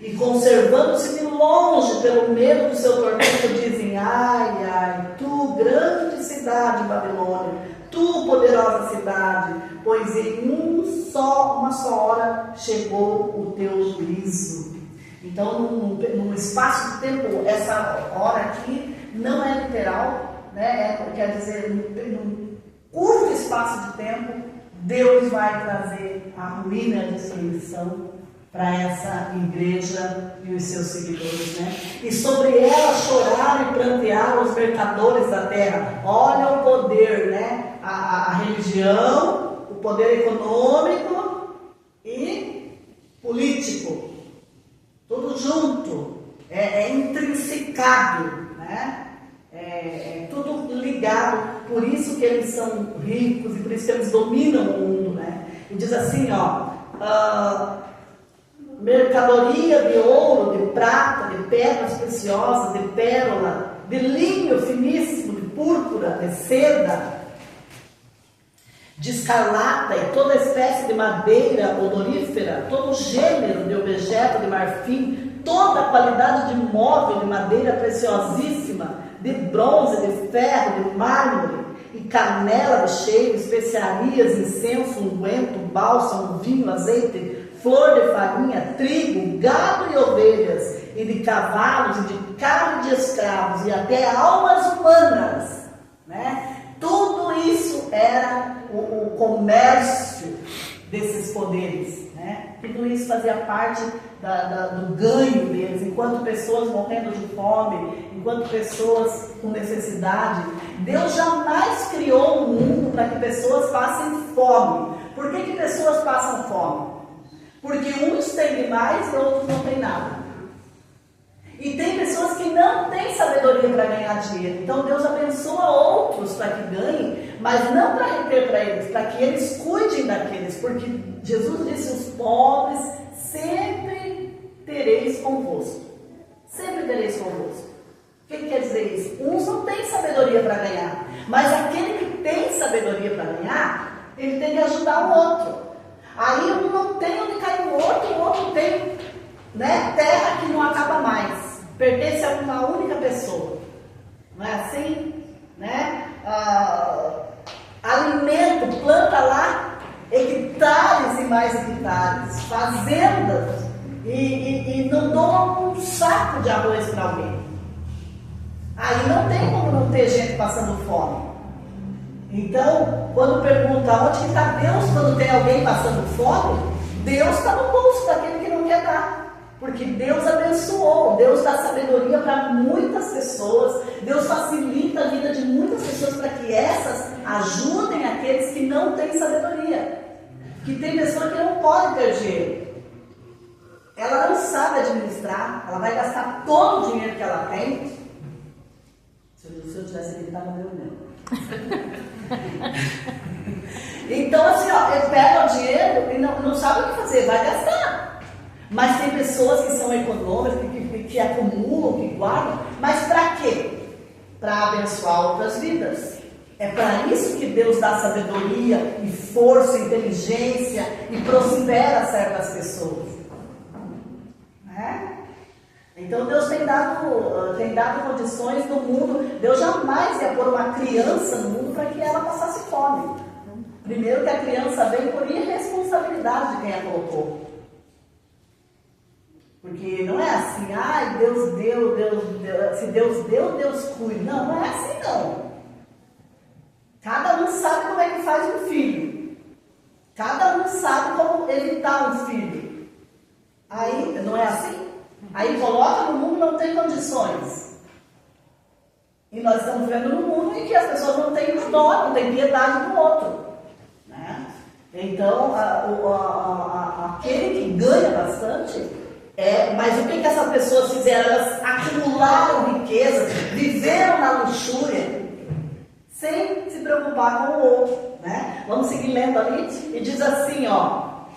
e conservando-se de longe pelo medo do seu tormento, dizem: ai, ai, tu grande cidade Babilônia, tu poderosa cidade, pois em uma só hora chegou o teu juízo. Então, num espaço de tempo, essa hora aqui não é literal, né? Quer dizer, num curto espaço de tempo, Deus vai trazer a ruína e a destruição para essa igreja e os seus seguidores, né? E sobre ela choraram e prantearam os mercadores da terra. Olha o poder, né? A religião, o poder econômico e político, tudo junto, é intrinsecado, né? É tudo ligado, por isso que eles são ricos e por isso que eles dominam o mundo, né? E diz assim, mercadoria de ouro, de prata, de pedras preciosas, de pérola, de linho finíssimo, de púrpura, de seda, de escarlata e toda espécie de madeira odorífera, todo gênero de objeto de marfim, toda a qualidade de móvel de madeira preciosíssima, de bronze, de ferro, de mármore, e canela de cheiro, especiarias, incenso, unguento, bálsamo, vinho, azeite, flor de farinha, trigo, gado e ovelhas, e de cavalos, e de carne de escravos, e até almas humanas, né? Tudo isso era o comércio desses poderes, né? Tudo isso fazia parte do ganho deles, enquanto pessoas morrendo de fome, enquanto pessoas com necessidade. Deus jamais criou um mundo para que pessoas passem fome. Por que pessoas passam fome? Porque uns têm demais e outros não têm nada. E tem pessoas que não têm sabedoria para ganhar dinheiro. Então Deus abençoa outros para que ganhem, mas não para reter para eles, para que eles cuidem daqueles. Porque Jesus disse: os pobres sempre tereis convosco. Sempre tereis convosco. O que quer dizer isso? Uns não têm sabedoria para ganhar, mas aquele que tem sabedoria para ganhar, ele tem que ajudar o outro. Aí um não tem onde cair o outro tem, né, terra que não acaba mais. Pertence a uma única pessoa. Não é assim? Né? Alimento, planta lá hectares e mais hectares, fazendas, e não dou um saco de arroz para alguém. Aí não tem como não ter gente passando fome. Então, quando pergunta onde está Deus quando tem alguém passando fome, Deus está no bolso daquele que não quer dar. Porque Deus abençoou, Deus dá sabedoria para muitas pessoas, Deus facilita a vida de muitas pessoas para que essas ajudem aqueles que não têm sabedoria. Que tem pessoa que não pode ter dinheiro. Ela não sabe administrar, ela vai gastar todo o dinheiro que ela tem. Se eu tivesse aqui, estava meu mesmo. Então assim, ele pega o dinheiro e não sabe o que fazer, vai gastar. Mas tem pessoas que são econômicas, que acumulam, que guardam, mas para quê? Para abençoar outras vidas. É para isso que Deus dá sabedoria e força, inteligência e prospera certas pessoas. Né? Então Deus tem dado condições no mundo. Deus jamais ia pôr uma criança no mundo para que ela passasse fome. Primeiro que a criança vem por irresponsabilidade de quem a colocou. Porque não é assim, Deus deu, se Deus deu, Deus cuida. Não é assim não. Cada um sabe como é que faz um filho. Cada um sabe como evitar um filho. Aí, não é assim? Aí coloca no mundo, não tem condições. E nós estamos vivendo num mundo em que as pessoas não têm dó, não têm piedade do outro. Né? Então, aquele que ganha bastante... mas o que essas pessoas fizeram? Elas acumularam riqueza, viveram na luxúria, sem se preocupar com o outro, né? Vamos seguir lendo ali, e diz assim,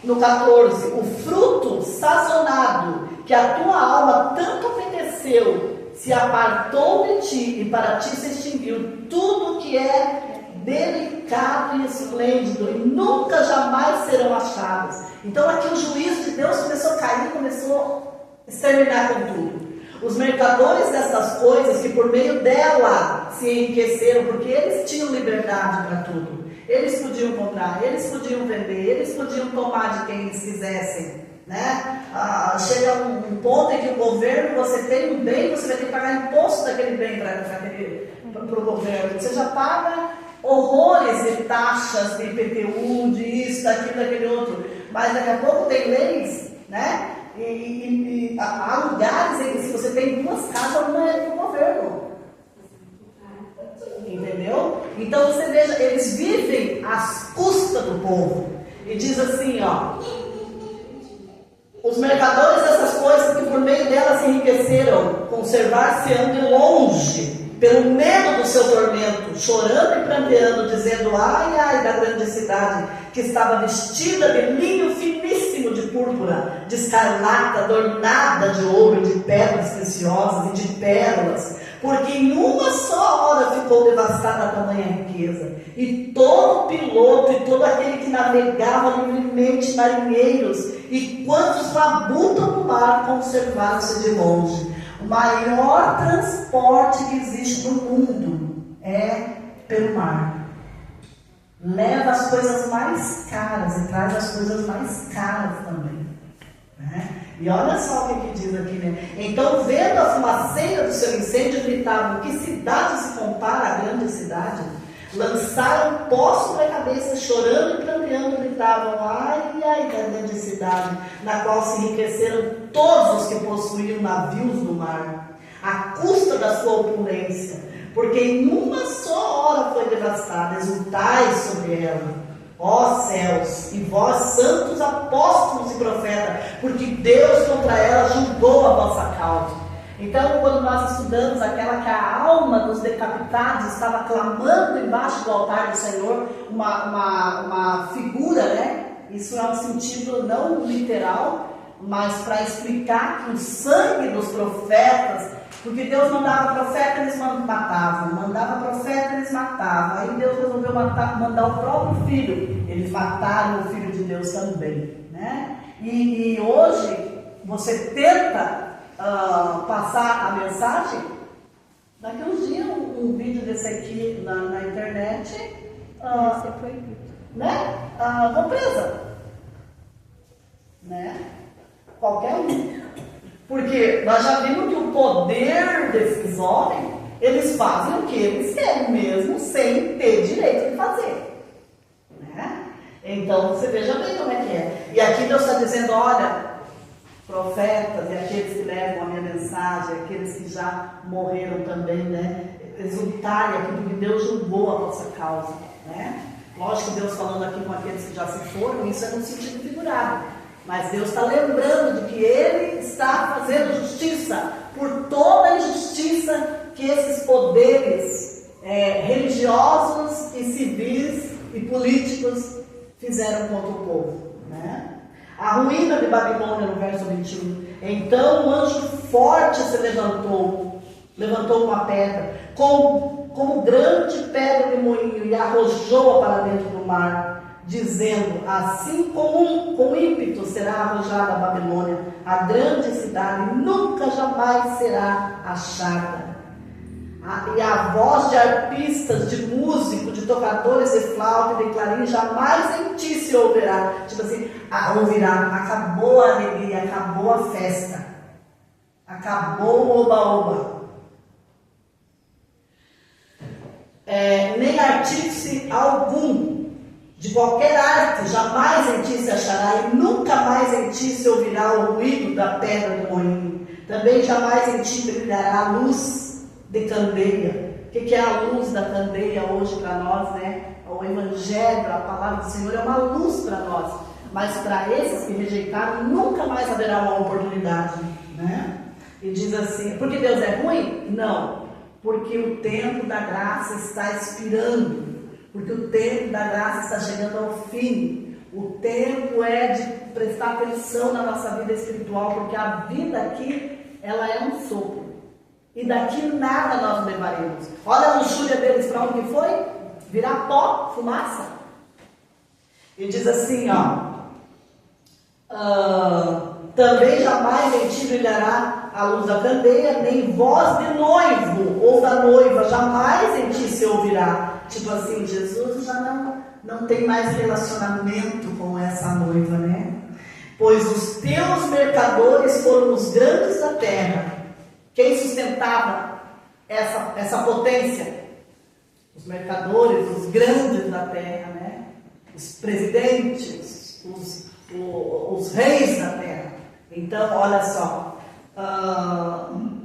no 14: o fruto sazonado que a tua alma tanto apeteceu se apartou de ti, e para ti se extinguiu tudo que é delicado e esplêndido, e nunca jamais serão achados. Então aqui o juízo de Deus começou a cair, começou a exterminar com tudo. Os mercadores dessas coisas, que por meio dela se enriqueceram, porque eles tinham liberdade para tudo. Eles podiam comprar, eles podiam vender, eles podiam tomar de quem eles quisessem, né? Chega um ponto em que o governo, você tem um bem, você vai ter que pagar imposto daquele bem para o governo. Você já paga horrores de taxas de IPTU, de isso, daquilo, daquele outro. Mas daqui a pouco tem leis né? E há lugares em que se você tem duas casas, uma é do governo. Entendeu? Então você veja, eles vivem às custas do povo. E diz assim, ó: os mercadores dessas coisas que por meio delas se enriqueceram, conservar-se-ão de longe, pelo medo do seu tormento, chorando e pranteando, dizendo: ai, ai da grande cidade, que estava vestida de linho finíssimo de púrpura, de escarlata, adornada de ouro, de pedras preciosas e de pérolas, porque em uma só hora ficou devastada a tamanha riqueza. E todo piloto e todo aquele que navegava livremente, marinheiros, e quantos labutam no mar, conservaram-se de longe. O maior transporte que existe no mundo é pelo mar. Leva as coisas mais caras e traz as coisas mais caras também, né? E olha só o que diz aqui, né? Então, vendo a fumaceira do seu incêndio, gritavam: que cidade se compara à grande cidade? Lançaram pó sobre a cabeça, chorando e pranteando, gritavam: ai, ai da grande cidade, na qual se enriqueceram todos os que possuíam navios no mar, à custa da sua opulência, porque em uma só hora foi devastada. Exultai sobre ela, ó céus, e vós santos apóstolos e profetas, porque Deus contra ela julgou a vossa causa. Então, quando nós estudamos aquela que a alma dos decapitados estava clamando embaixo do altar do Senhor, uma figura, né? Isso é um sentido não literal, mas para explicar que o sangue dos profetas, porque Deus mandava profeta, eles matavam, mandava profeta, eles matavam. Aí Deus resolveu mandar o próprio filho, eles mataram o filho de Deus também, né? E hoje você tenta passar a mensagem. Daqui uns dias um vídeo desse aqui na internet, né? Vou presa, né? Qualquer um, porque nós já vimos que o poder desses homens, eles fazem o que eles querem mesmo, sem ter direito de fazer, né? Então você veja bem como é que é. E aqui Deus está dizendo: olha, profetas e aqueles que levam a minha mensagem, aqueles que já morreram também, né? Exultai aqui, porque Deus julgou a vossa causa, né? Lógico que Deus falando aqui com aqueles que já se foram, isso é no sentido figurado. Mas Deus está lembrando de que Ele está fazendo justiça por toda a injustiça que esses poderes religiosos e civis e políticos fizeram contra o povo, né? A ruína de Babilônia, no verso 21. Então um anjo forte se levantou uma pedra, como grande pedra de moinho, e arrojou-a para dentro do mar, dizendo: assim com ímpeto será arrojada a Babilônia, a grande cidade, nunca jamais será achada. E a voz de arpistas, de músicos, de tocadores de flauta e de clarim jamais em ti se ouvirá. Tipo assim, ouvirá: acabou a alegria, acabou a festa, acabou o oba-oba. Nem artífice algum de qualquer arte jamais em ti se achará, e nunca mais em ti se ouvirá o ruído da pedra do moinho. Também jamais em ti brilhará a luz de candeia. O que é a luz da candeia hoje para nós, né? O Evangelho, a palavra do Senhor é uma luz para nós, mas para esses que rejeitaram nunca mais haverá uma oportunidade, né? E diz assim: porque Deus é ruim? Não, porque o tempo da graça está expirando, porque o tempo da graça está chegando ao fim. O tempo é de prestar atenção na nossa vida espiritual, porque a vida aqui, ela é um sopro. E daqui nada nós levaremos. Olha a luxúria deles, para onde foi? Virar pó, fumaça. E diz assim, também jamais em ti brilhará a luz da candeia, nem voz de noivo ou da noiva jamais em ti se ouvirá. Tipo assim, Jesus já não tem mais relacionamento com essa noiva, né? Pois os teus mercadores foram os grandes da terra. Quem sustentava essa potência? Os mercadores, os grandes da terra, né? Os presidentes, os reis da terra. Então, olha só,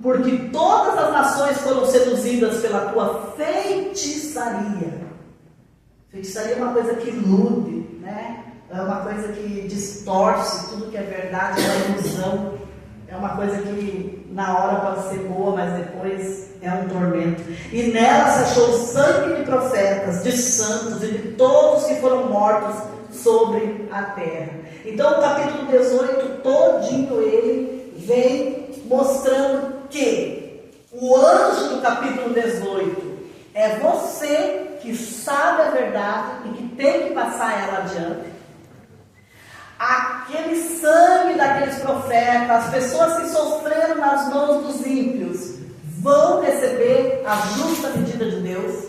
porque todas as nações foram seduzidas pela tua feitiçaria. Feitiçaria é uma coisa que ilude, né? É uma coisa que distorce tudo que é verdade, é uma ilusão. É uma coisa que na hora pode ser boa, mas depois é um tormento. E nela se achou o sangue de profetas, de santos e de todos que foram mortos sobre a terra. Então o capítulo 18 todinho ele vem mostrando que o anjo do capítulo 18 é você que sabe a verdade e que tem que passar ela adiante. Aquele sangue daqueles profetas, as pessoas que sofreram nas mãos dos ímpios, vão receber a justa medida de Deus.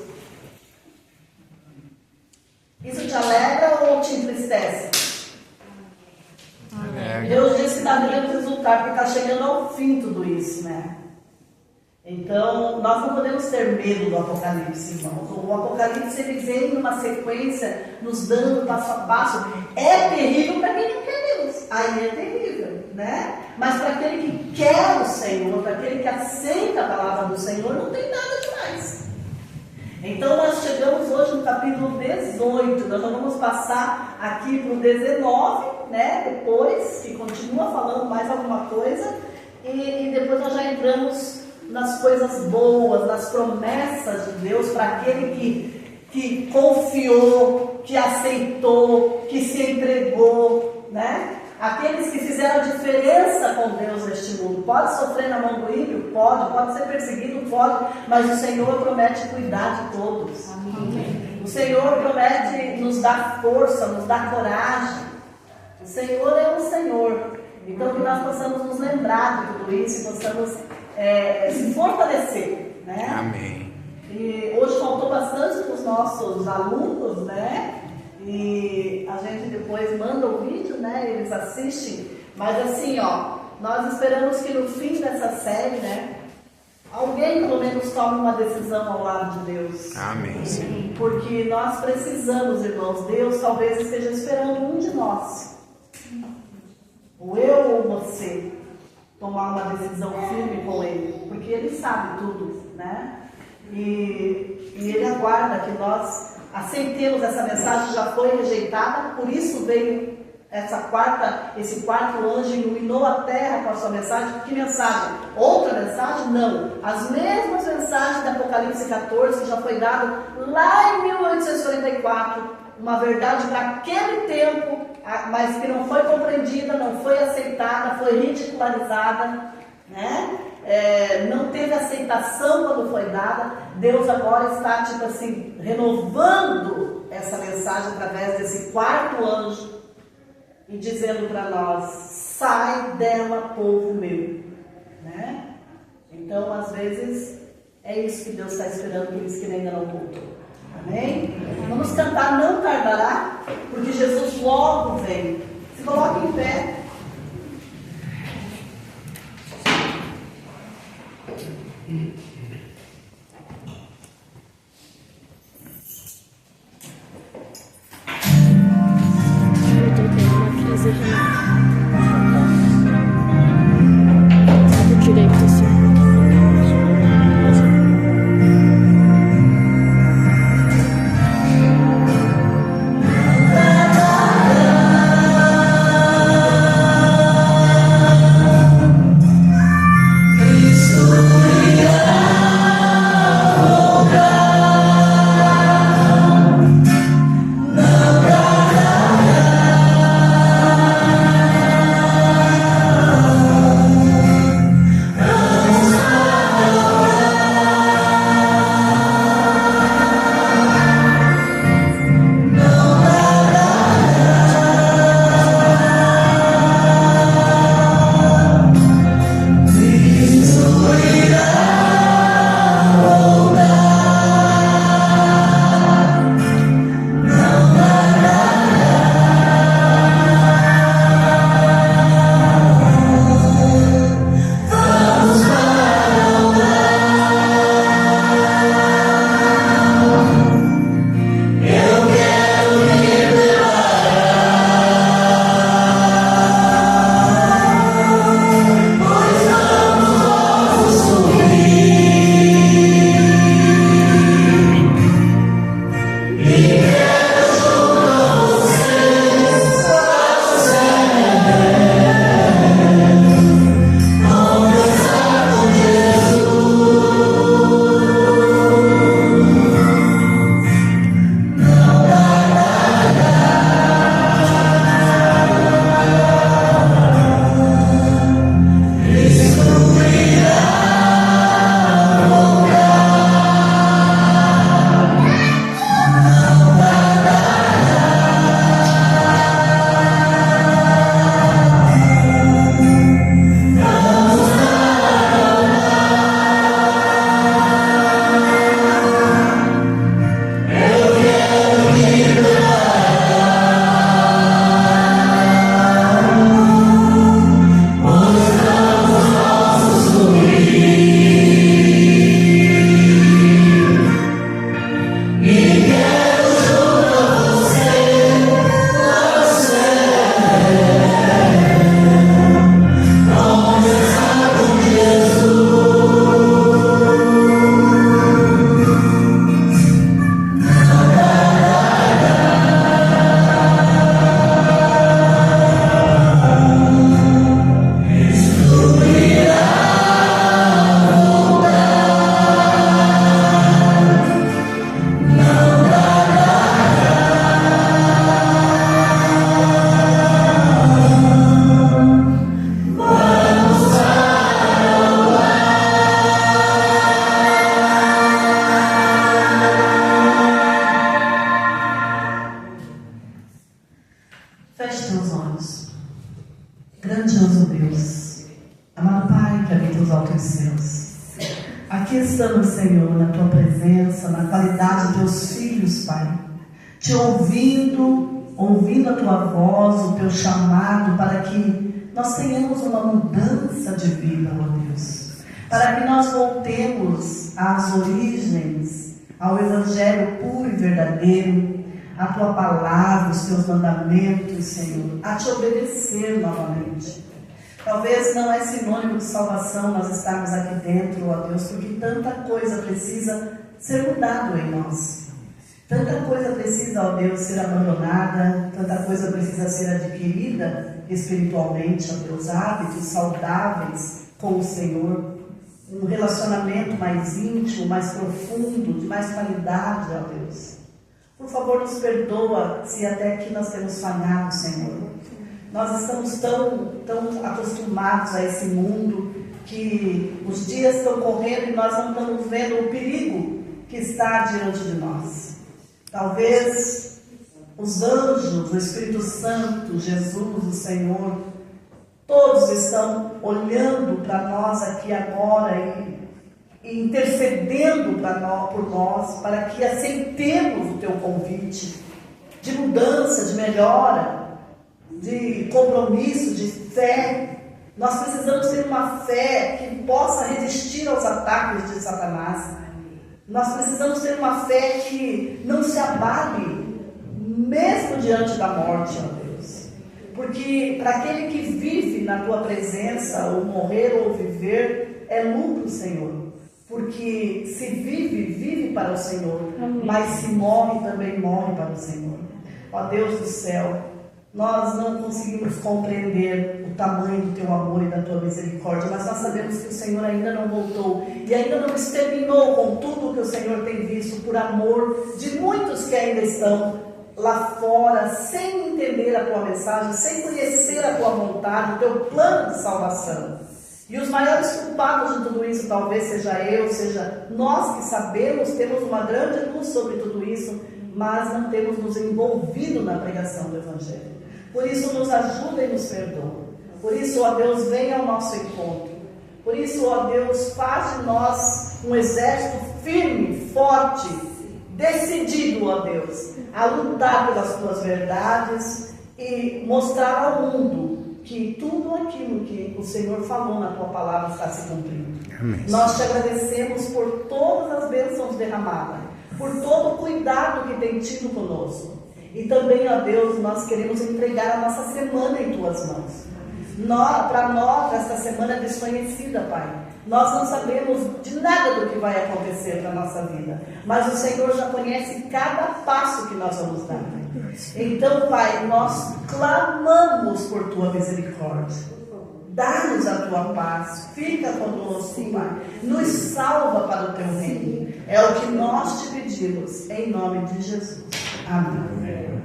Isso te alegra ou te entristece? Deus disse que está devendo resultar, porque está chegando ao fim tudo isso, né? Então, nós não podemos ter medo do Apocalipse, irmãos. O Apocalipse ele vem numa sequência, nos dando passo a passo. É terrível para quem não quer Deus. Aí é terrível, né? Mas para aquele que quer o Senhor, para aquele que aceita a palavra do Senhor, não tem nada demais. Então, nós chegamos hoje no capítulo 18. Nós vamos passar aqui para o 19, né? Depois, que continua falando mais alguma coisa. E depois nós já entramos nas coisas boas, nas promessas de Deus para aquele que confiou, que aceitou, que se entregou, né? Aqueles que fizeram a diferença com Deus neste mundo. Pode sofrer na mão do ímpio? Pode ser perseguido? Pode, mas o Senhor promete cuidar de todos. Amém. O Senhor promete nos dar força, nos dar coragem. O Senhor é o Senhor. Então que nós possamos nos lembrar de tudo isso e possamos se fortalecer, né? Amém. E hoje faltou bastante para os nossos alunos, né? E a gente depois manda o vídeo, né? Eles assistem. Mas assim, ó, nós esperamos que no fim dessa série, né? Alguém pelo menos tome uma decisão ao lado de Deus. Amém, sim. Porque nós precisamos, irmãos. Deus talvez esteja esperando um de nós. Ou eu ou você. Tomar uma decisão firme com Ele, porque Ele sabe tudo, né? E Ele aguarda que nós aceitemos essa mensagem, já foi rejeitada, por isso veio esse quarto anjo iluminou a terra com a sua mensagem. Que mensagem? Outra mensagem? Não. As mesmas mensagens da Apocalipse 14 que já foi dado lá em 1844, uma verdade para aquele tempo, mas que não foi compreendida, não foi aceitada, foi ridicularizada, né? Não teve aceitação quando foi dada. Deus agora está, tipo assim, renovando essa mensagem através desse quarto anjo e dizendo para nós: sai dela, povo meu, né? Então, às vezes, é isso que Deus está esperando por isso que Ele ainda não voltou. Amém? Vamos cantar Não Tardará, porque Jesus logo vem. Se coloque em pé. Eu tô tendo uma crise do direito assim. Cristo irá. estamos, Senhor, na Tua presença, na qualidade de Teus filhos, Pai, Te ouvindo a Tua voz, o Teu chamado, para que nós tenhamos uma mudança de vida, ó Deus, para que nós voltemos às origens, ao Evangelho puro e verdadeiro, a Tua palavra, os Teus mandamentos, Senhor, a Te obedecer novamente. Talvez não é sinônimo de salvação nós estarmos aqui dentro, ó Deus, porque tanta coisa precisa ser mudado em nós. Tanta coisa precisa, ó Deus, ser abandonada, tanta coisa precisa ser adquirida espiritualmente, ó Deus, hábitos saudáveis com o Senhor, um relacionamento mais íntimo, mais profundo, de mais qualidade, ó Deus. Por favor, nos perdoa se até aqui nós temos falhado, Senhor. Nós estamos tão acostumados a esse mundo que os dias estão correndo e nós não estamos vendo o perigo que está diante de nós. Talvez os anjos, o Espírito Santo, Jesus, o Senhor, todos estão olhando para nós aqui agora e intercedendo por nós, para que aceitemos o Teu convite de mudança, de melhora, de compromisso, de fé. Nós precisamos ter uma fé que possa resistir aos ataques de Satanás. Nós precisamos ter uma fé que não se abale, mesmo diante da morte, ó Deus. Porque para aquele que vive na Tua presença, ou morrer ou viver, é lucro, Senhor. Porque se vive para o Senhor. Amém. Mas se morre, também morre para o Senhor. Ó Deus do céu, nós não conseguimos compreender o tamanho do Teu amor e da Tua misericórdia, mas nós sabemos que o Senhor ainda não voltou e ainda não exterminou com tudo o que o Senhor tem visto, por amor de muitos que ainda estão lá fora, sem entender a Tua mensagem, sem conhecer a Tua vontade, o Teu plano de salvação. E os maiores culpados de tudo isso, talvez seja eu, seja nós que sabemos, temos uma grande luz sobre tudo isso, mas não temos nos envolvido na pregação do Evangelho. Por isso nos ajuda e nos perdoa. Por isso, ó Deus, venha ao nosso encontro. Por isso, ó Deus, faz de nós um exército firme, forte, decidido, ó Deus, a lutar pelas Tuas verdades e mostrar ao mundo que tudo aquilo que o Senhor falou na Tua palavra está se cumprindo. Amém. Nós Te agradecemos por todas as bênçãos derramadas, por todo o cuidado que tem tido conosco. E também, ó Deus, nós queremos entregar a nossa semana em Tuas mãos. Para nós, esta semana é desconhecida, Pai. Nós não sabemos de nada do que vai acontecer na nossa vida, mas o Senhor já conhece cada passo que nós vamos dar. Então, Pai, nós clamamos por Tua misericórdia. Dá-nos a Tua paz, fica conosco, Pai. Nos salva para o Teu reino. É o que nós Te pedimos, em nome de Jesus. Amém.